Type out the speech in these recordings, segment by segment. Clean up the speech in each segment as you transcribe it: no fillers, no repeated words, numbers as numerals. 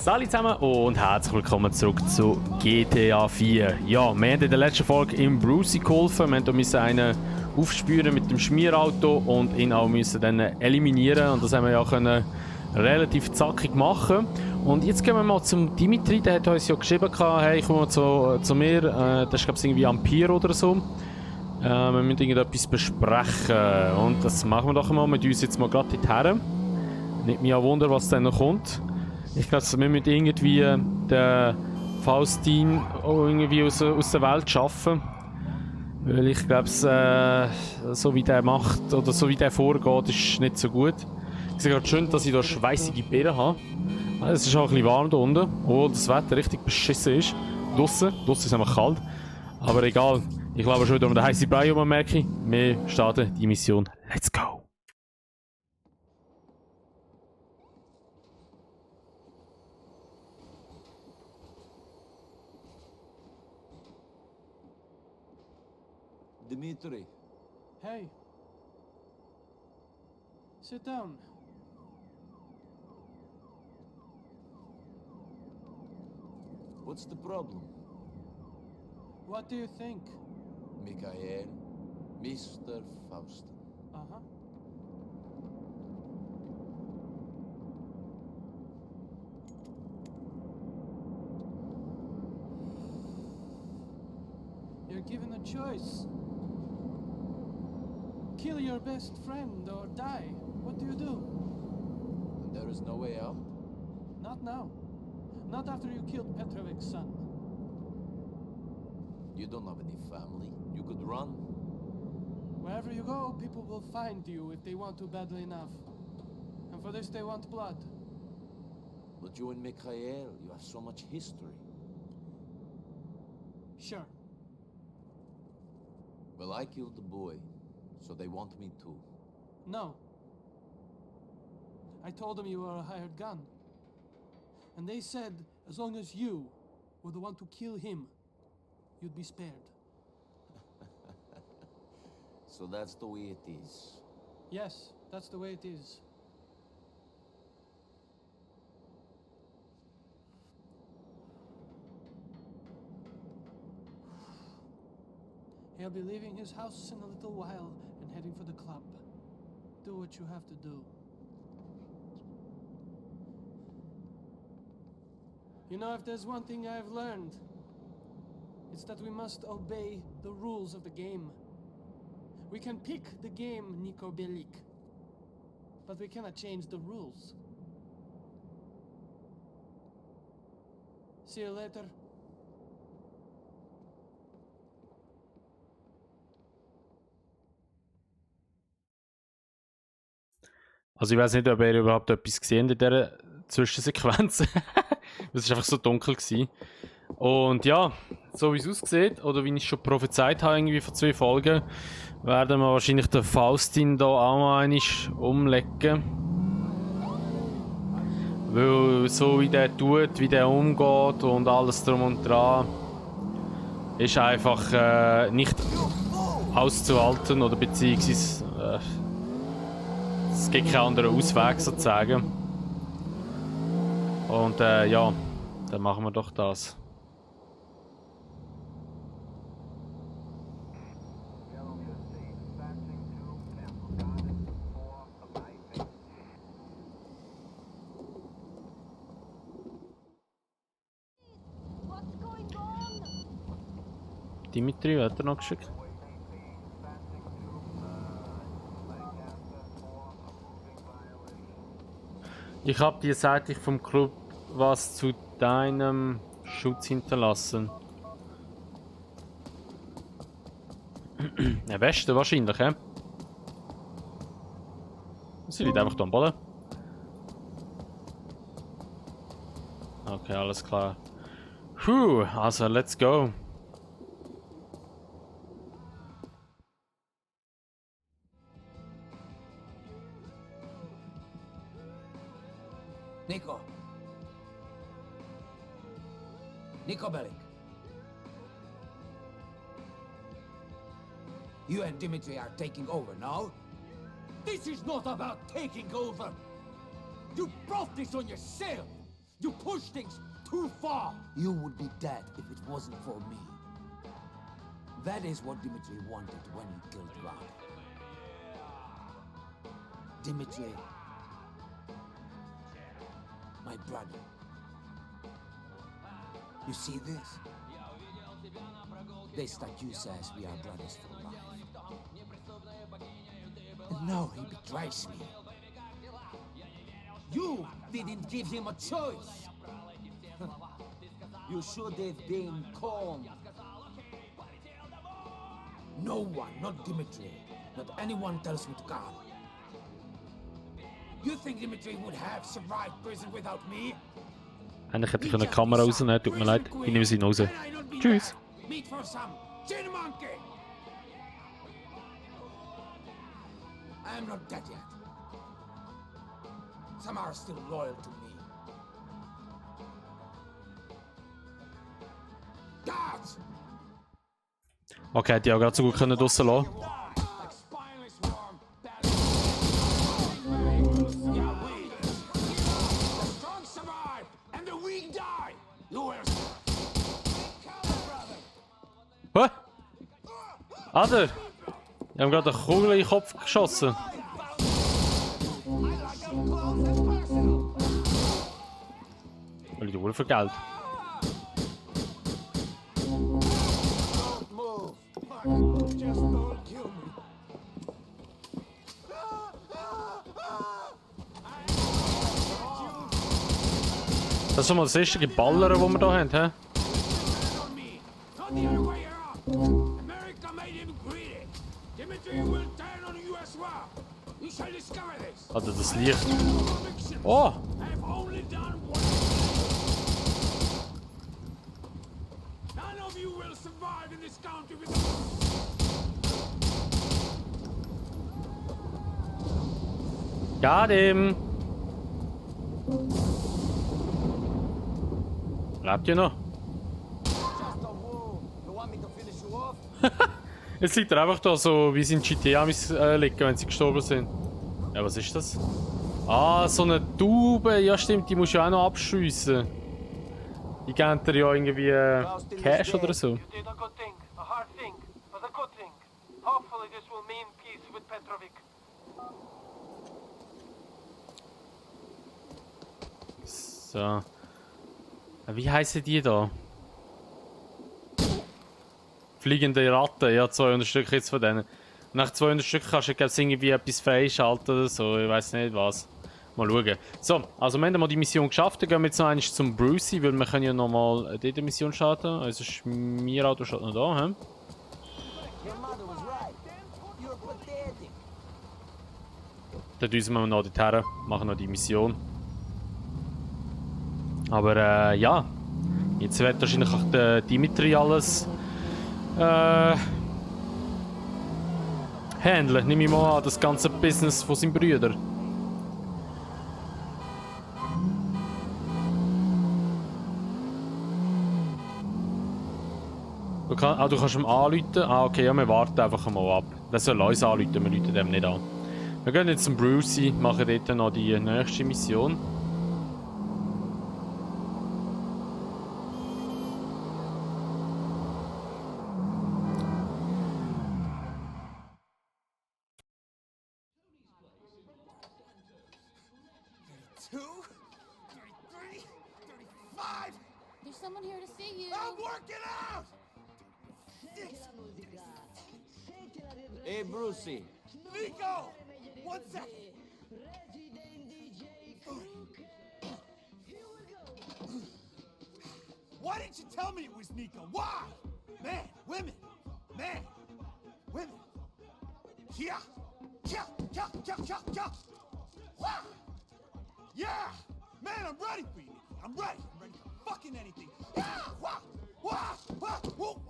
Hallo zusammen und herzlich willkommen zurück zu GTA 4. Ja, wir haben in der letzten Folge im Brucey geholfen. Wir mussten einen aufspüren mit dem Schmierauto und ihn auch müssen dann eliminieren. Und das haben wir ja können relativ zackig machen. Und jetzt gehen wir mal zum Dimitri. Der hat uns ja geschrieben, hey, komm mal zu mir. Das ist glaube ich irgendwie Ampere oder so. Wir müssen irgendetwas besprechen. Und das machen wir doch mal mit uns jetzt mal gerade dorthin. Nicht mich auch wundern, was dann noch kommt. Ich glaube, wir müssen irgendwie den Faustin irgendwie aus der Welt schaffen. Weil ich glaube, so wie der macht oder so wie der vorgeht, ist nicht so gut. Ich sehe gerade schön, dass ich hier schweissige Beeren habe. Es ist auch ein bisschen warm hier unten, obwohl das Wetter richtig beschissen ist. Draussen ist es einfach kalt. Aber egal, ich glaube schon wieder um den heißen Brei merke. Wir starten die Mission. Let's go! Dimitri. Hey. Sit down. What's the problem? What do you think? Mikhail, Mr. Faustin. Uh-huh. You're given a choice. Kill your best friend or die. What do you do? And there is no way out? Not now. Not after you killed Petrovic's son. You don't have any family. You could run. Wherever you go, people will find you if they want to badly enough. And for this they want blood. But you and Mikhail, you have so much history. Sure. Well, I killed the boy, so they want me too. No. I told them you were a hired gun. And they said as long as you were the one to kill him, you'd be spared. So that's the way it is. Yes, that's the way it is. He'll be leaving his house in a little while and heading for the club. Do what you have to do. You know, if there's one thing I've learned, it's that we must obey the rules of the game. We can pick the game Niko Bellic, but we cannot change the rules. See you later. Also ich weiß nicht, ob er überhaupt etwas gesehen in dieser Zwischensequenz. Es war einfach so dunkel gewesen. Und ja, so wie es aussieht, oder wie ich schon prophezeit habe, irgendwie vor 2 Folgen, werden wir wahrscheinlich den Faustin da auch mal einmal umlegen. Weil so wie der tut, wie der umgeht und alles drum und dran, ist einfach nicht auszuhalten oder beziehungsweise es gibt keinen anderen Ausweg sozusagen. Und ja, dann machen wir doch das. Dimitri, hat er noch geschickt? Ich habe dir seitlich vom Club was zu deinem Schutz hinterlassen. Der Westen wahrscheinlich, hä? Sie liegt einfach da am Boden. Okay, alles klar. Puh, also let's go. Niko Bellic. You and Dimitri are taking over now? This is not about taking over! You brought this on yourself! You push things too far. You would be dead if it wasn't for me. That is what Dimitri wanted when he killed Vlad. Dimitri, my brother. You see this? They statue says we are brothers for life. And now he betrays me. You didn't give him a choice. You should have been calm. No one, not Dimitri, not anyone tells me to calm. You think Dimitri would have survived prison without me? Eigentlich hätte ich eine Kamera rausnehmen, tut mir leid. Ich nehme sie raus. Tschüss. Meet for some chin monkey. I am not dead yet. Some are still loyal to me. Guards! Okay, hätte ich auch gerade so gut können draussen lassen. Like spineless worm, the strong survive and the weak die. You will. Hä? Alter! Ich habe gerade eine Kugel in den Kopf geschossen. Weil ich die für Geld. Just don't kill me. Das ist schon mal das erste Geballern, das wir hier haben. He? On me, not the other way around. America made him greedy. Dimitri will turn on you as well. You shall discover this. Alter, das Licht. Convictions. Oh! I have only done one. None of you will survive in this country with. Got him! Lebt ihr noch? Jetzt liegt er einfach da so, wie sie in GTA liegen, wenn sie gestorben sind. Ja, was ist das? Ah, so eine Taube. Ja, stimmt, die musst du auch noch abschiessen. Die geben dir ja irgendwie Cash oder so. You did a good thing, a hard thing, but a good thing. Hopefully this will mean peace with Petrovic. So. Wie heißen die da? Fliegende Ratten, ja, 200 Stück jetzt von denen. Nach 200 Stück kannst du, glaube ich, irgendwie etwas freischalten oder so, ich weiß nicht was. Mal schauen. So, also wir haben mal die Mission geschafft, dann gehen wir jetzt noch einmal zum Brucey, weil wir können ja nochmal diese Mission starten. Also Schmierauto steht noch da, hä? Your mother was right. You're pathetic. Dann düsen wir noch dorthin, machen noch die Mission. Aber ja, jetzt wird wahrscheinlich auch der Dimitri alles handeln. Nehme ich mal an, das ganze Business von seinem Brüder. Du kannst ihm anrufen. Ah, okay, ja, wir warten einfach mal ab. Der soll uns anrufen, wir rufen dem nicht an. Wir gehen jetzt zum Brucey, machen dort noch die nächste Mission. There's someone here to see you. I'm working out! Hey, Brucey. Nico! 1 second. Why didn't you tell me it was Nico? Why? Man, women. Man, women. Yeah. Yeah, yeah, yeah, yeah, yeah. Wow. Yeah. Man, I'm ready for you, Nico. I'm ready. I'm ready for fucking anything. Yeah. Wow. Wow. Wow. Whoa.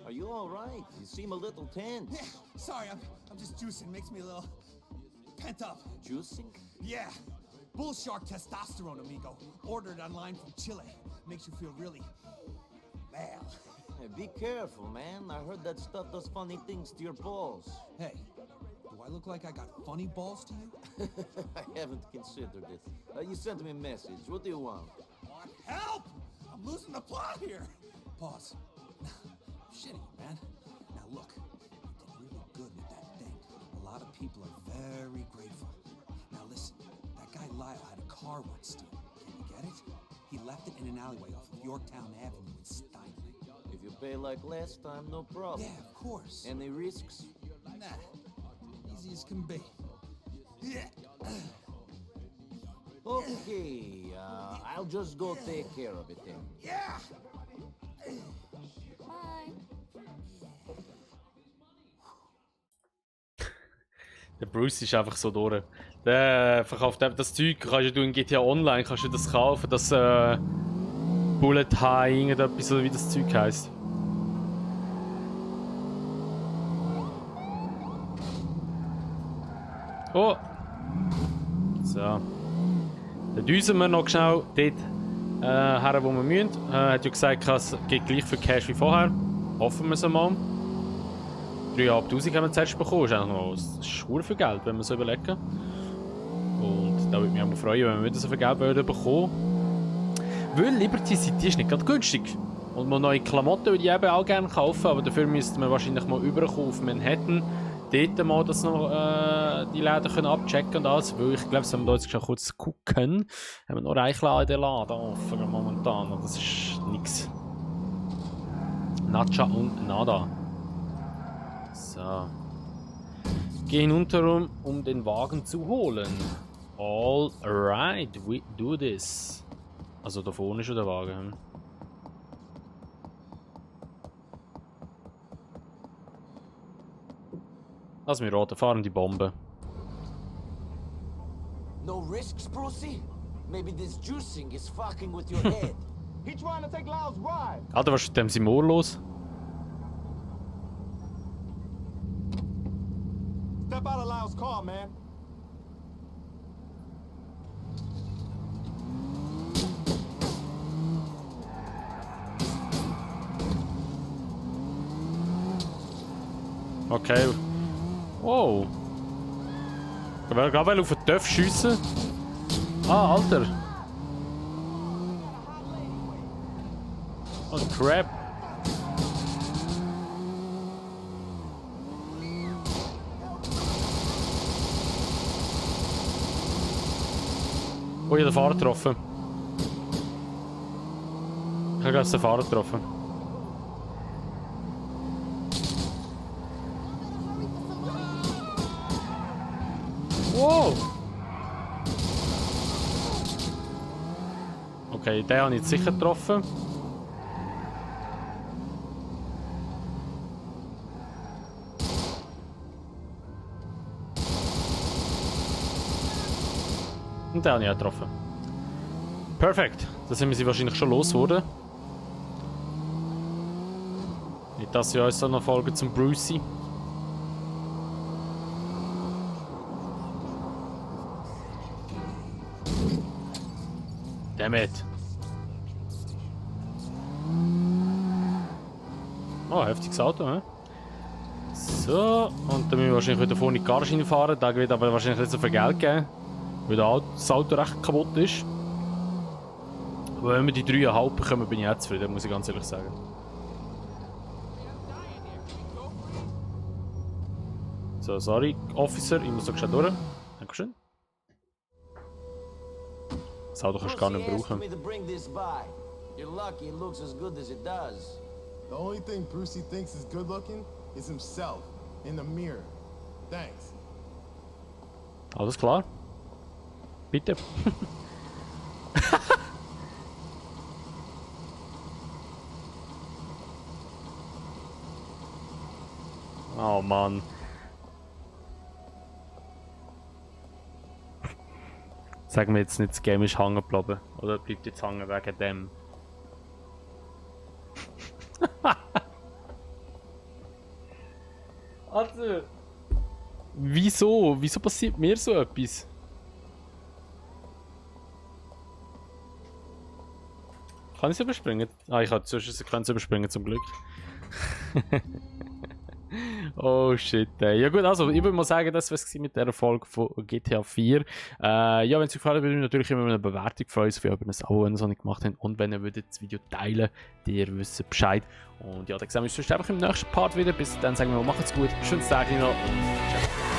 Are you all right? You seem a little tense. Yeah, sorry, I'm just juicing. Makes me a little pent up. Juicing? Yeah. Bull shark testosterone, amigo. Ordered online from Chile. Makes you feel really well. Hey, be careful, man. I heard that stuff does funny things to your balls. Hey, do I I look like I got funny balls to you? I haven't considered it. You sent me a message. What do you want? Want help? I'm losing the plot here. Pause. Shitty, man. Now look, you did really good with that thing. A lot of people are very grateful. Now listen, that guy Lyle had a car once stolen. Can you get it? He left it in an alleyway off of Yorktown Avenue in Steinley. If you pay like last time, no problem. Yeah, of course. Any risks? Nah, easy as can be. Yeah. Okay, I'll just go take care of it then. Yeah. Bye. Der Bruce ist einfach so durch. Der verkauft eben das Zeug, kannst du in GTA Online kannst du das kaufen, das Bullet High, irgendetwas, oder wie das Zeug heisst. Oh! So. Dann düsen wir noch schnell dort her, wo wir müssen. Hat ja gesagt, es geht gleich viel Cash wie vorher. Hoffen wir es mal. 3'500 haben wir zuerst bekommen. Das ist eigentlich noch verdammt viel Geld, wenn wir so überlegen. Und da würde mich auch mal freuen, wenn wir wieder so viel Geld bekommen. Weil Liberty City ist nicht gerade günstig. Und man neue Klamotten würde ich eben auch gerne kaufen, aber dafür müsste man wahrscheinlich mal rüberkommen auf Manhattan. Dort mal das noch, die Läden können abchecken und alles. Weil ich glaube, wenn wir da jetzt schon kurz gucken, haben wir noch Reichladen in den Laden offen momentan. Und das ist nichts. Nacha und nada. So. Gehen hinunter, um den Wagen zu holen. All right, we do this. Also da vorne ist schon der Wagen. Lass mich raten, fahren die Bombe. No risks, Brucey? Maybe this juicing is fucking with your head. He trying to take Lyle's ride. Alter, was ist mit dem sein Ohr los? Step out of Lyle's car, man. Okay. Wow. Ich will gerade auf den Töpf schiessen. Ah, Alter. Oh, crap. Oh, ich habe den Fahrer getroffen. Ich habe gerade den Fahrer getroffen. Wow! Okay, den habe ich jetzt sicher getroffen. Und den habe ich auch getroffen. Perfekt. Da sind wir sie wahrscheinlich schon los geworden. Nicht, dass sie uns dann noch folgen zum Brucey. Damn it. Oh, heftiges Auto, hä? So, und dann müssen wir wahrscheinlich wieder vorne in die Garage fahren. Da wird aber wahrscheinlich nicht so viel Geld geben, weil das Auto recht kaputt ist. Aber wenn wir die 3,5 bekommen, bin ich auch zufrieden, muss ich ganz ehrlich sagen. So, sorry, Officer, ich muss so schnell durch. Dankeschön. Das Auto kannst du gar nicht brauchen. Me to bring this by. You're lucky it looks as good as it does. The only thing Brucey thinks is good looking is himself in the mirror. Thanks. Alles klar. Bitte. Oh Mann. Sagen wir jetzt nicht, das Game ist hängen geblieben. Oder bleibt jetzt hängen wegen dem? Also. Wieso? Wieso passiert mir so etwas? Kann ich es überspringen? Ah, ich habe zuerst eine Sequenz überspringen, zum Glück. Oh shit. Ja gut, also ich würde mal sagen, das war es mit dieser Folge von GTA 4. Ja, wenn es euch gefallen hat, würde ich natürlich immer eine Bewertung freuen, so viel über ein Abo, wenn ihr es noch nicht gemacht habt. Und wenn ihr würdet das Video teilen, ihr wisst Bescheid. Und ja, dann sehen wir uns sonst einfach im nächsten Part wieder. Bis dann sagen wir mal, macht's gut, schönes Tag noch und ciao.